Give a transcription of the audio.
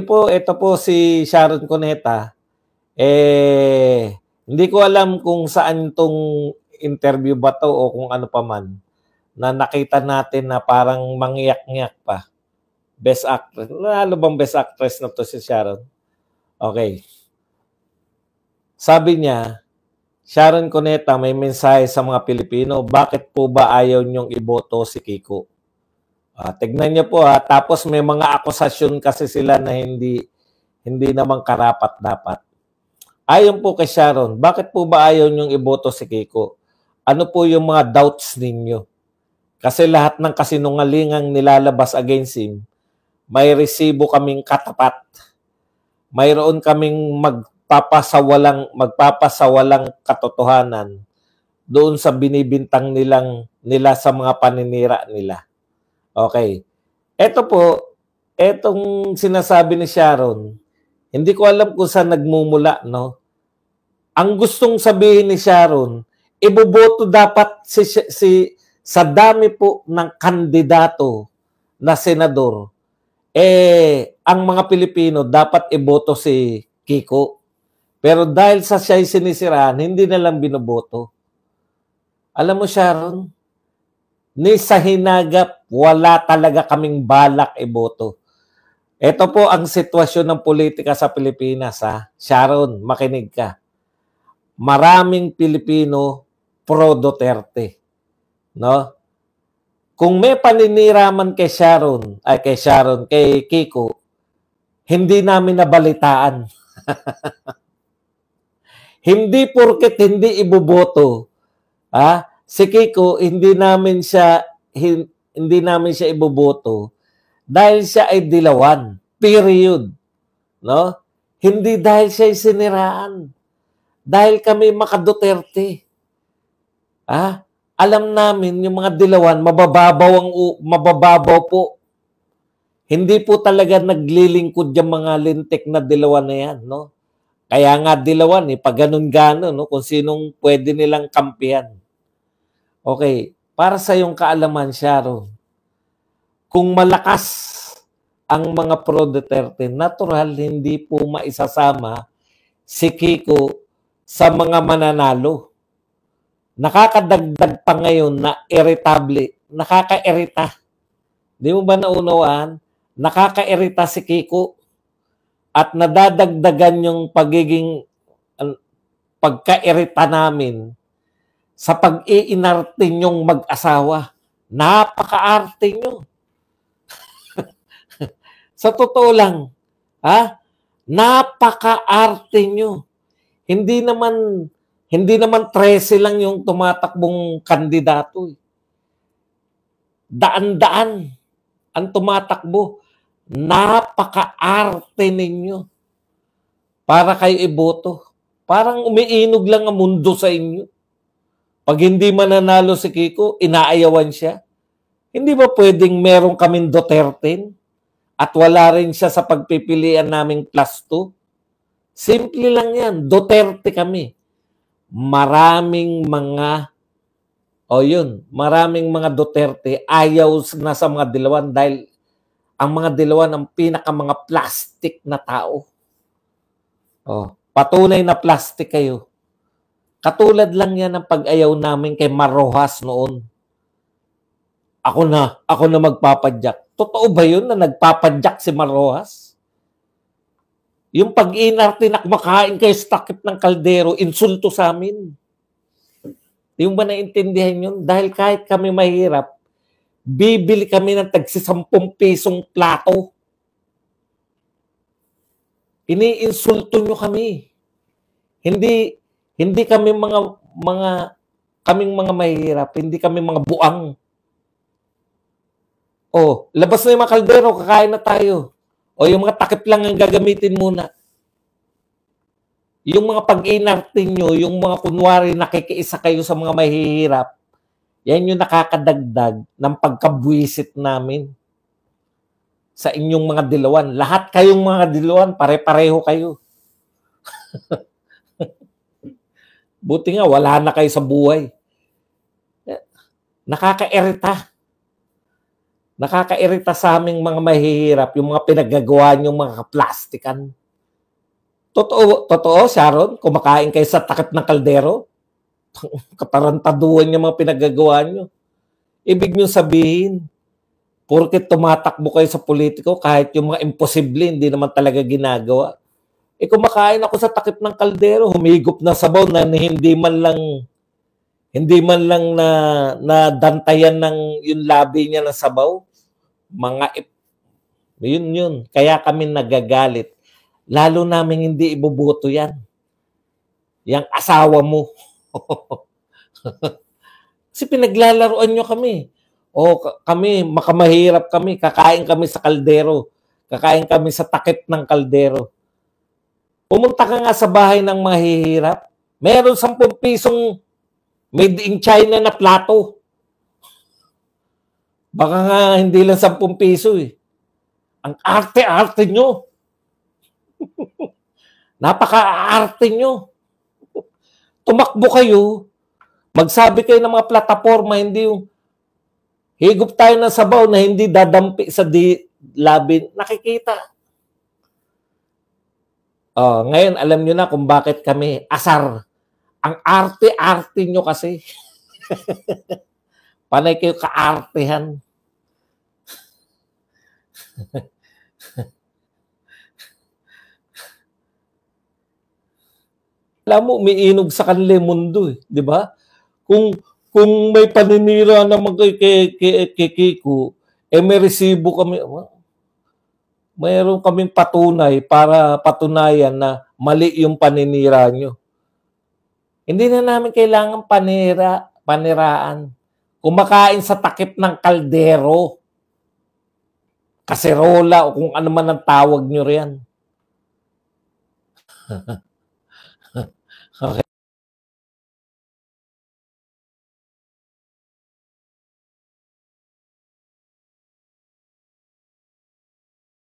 po, ito po si Sharon Cuneta. Hindi ko alam kung saan tong interview ba to o kung ano pa man na nakita natin na parang mangyak-ngyak pa. Best actress. Lalo bang best actress na to si Sharon? Okay. Sabi niya, Sharon Cuneta, may mensahe sa mga Pilipino. Bakit po ba ayaw niyong iboto si Kiko? Tignan niyo po Tapos may mga akusasyon kasi sila na hindi naman karapat-dapat. Ayon po kay Sharon, bakit po ba ayaw niyong iboto si Kiko? Ano po yung mga doubts ninyo? Kasi lahat ng kasinungalingang nilalabas against him, may resibo kaming katapat. Mayroon kaming magpapasawalang katotohanan doon sa binibintang nila sa mga paninira nila. Okay. Ito po, etong sinasabi ni Sharon, hindi ko alam kung saan nagmumula, no? Ang gustong sabihin ni Sharon, iboboto dapat sa dami po ng kandidato na senador, ang mga Pilipino dapat iboto si Kiko. Pero dahil sa siya'y sinisiraan, hindi na lang binoboto. Alam mo, Sharon, ni sa hinagap, wala talaga kaming balak iboto. Ito po ang sitwasyon ng politika sa Pilipinas, Sharon, makinig ka. Maraming Pilipino pro Duterte. No? Kung may paninira man kay Kiko, hindi namin nabalitaan. Hindi porket hindi iboboto, si Kiko, hindi namin siya iboboto dahil siya ay dilawan. Period. No? Hindi dahil siya ay siniraan. Dahil kami maka-Duterte. Alam namin yung mga dilawan, mabababaw po. Hindi po talaga naglilingkod yung mga lintik na dilawan na yan, no? Kaya nga dilawan, pag ganun-ganon, no? Kung sinong pwede nilang kampihan. Okay, para sa iyong kaalaman, Sharon, kung malakas ang mga pro-Duterte, natural hindi po maisasama si Kiko sa mga mananalo. Nakakadagdag pa ngayon na irritable, nakakairita. Di mo ba naunawaan? Nakakairita si Kiko at nadadagdagan yung pagkairita namin sa pag-iinarte nyong mag-asawa. Napaka-arte nyo. Sa totoo lang, napaka-arte nyo. Hindi naman 13 lang yung tumatakbong kandidato. Daan-daan ang tumatakbo. Napaka-arte ninyo para kayo iboto. Parang umiinog lang ang mundo sa inyo. Pag hindi mananalo si Kiko, inaayawan siya. Hindi ba pwedeng meron kaming Duterte at wala rin siya sa pagpipilian naming +2? Simple lang yan. Duterte kami. Maraming mga Duterte ayaw na sa mga dilawan dahil ang mga dilawan ang mga plastic na tao. Patunay na plastic kayo. Katulad lang yan ang pag-ayaw namin kay Marrojas noon. Ako na magpapadyak. Totoo ba yun na nagpapadyak si Marrojas? Yung pag-inarte na kumakain kayo sa takip ng kaldero, insulto sa amin. Di mo ba naintindihan yun? Dahil kahit kami mahirap, bibili kami ng tagsi-10 pisong plato. Iniinsulto nyo kami. Hindi kami kaming mga mahirap, hindi kami mga buang. Labas na yung mga kaldero, kakain na tayo. Yung mga takip lang ang gagamitin muna. Yung mga pag-inarte nyo, yung mga kunwari nakikiisa kayo sa mga mahihirap, yan yung nakakadagdag ng pagkabwisit namin sa inyong mga dilawan. Lahat kayong mga dilawan, pare-pareho kayo. Buti nga, wala na kayo sa buhay. Nakakairita. Nakakairita sa aming mga mahihirap yung mga pinaggagawa niyong mga kaplastikan. Totoo, Sharon, kumakain kayo sa takip ng kaldero? Katarantaduhan yung mga pinaggagawa niyo. Ibig niyo sabihin, porket tumatakbo kayo sa politiko, kahit yung mga imposible, hindi naman talaga ginagawa. Kumakain ako sa takip ng kaldero, humigop na sabaw na hindi man lang na dantayan ng yung labi niya ng sabaw. Yun. Kaya kami nagagalit. Lalo namin hindi iboboto yan. Yang asawa mo. Kasi pinaglalaruan nyo kami. Kami, makamahirap kami. Kakain kami sa kaldero. Kakain kami sa takip ng kaldero. Pumunta ka nga sa bahay ng mahihirap. Meron 10 pisong made in China na plato. Baka nga hindi lang 10 piso eh. Ang arte-arte nyo. Napaka-arte nyo. Tumakbo kayo, magsabi kayo ng mga plataforma, hindi yung higop tayo ng sabaw na hindi dadampi sa labi. Nakikita. Ngayon, alam nyo na kung bakit kami asar. Ang arte-arte nyo kasi. Panay kayo kaartehan. Alam mo, umiinog sa kanila mundo eh, di ba? Kung may paninira naman kay Kiko, may resibo kami. Mayroon kaming patunay para patunayan na mali yung paninira nyo. Hindi na namin kailangan paniraan. Kumakain sa takip ng kaldero, kaserola o kung ano man ang tawag nyo riyan. Okay.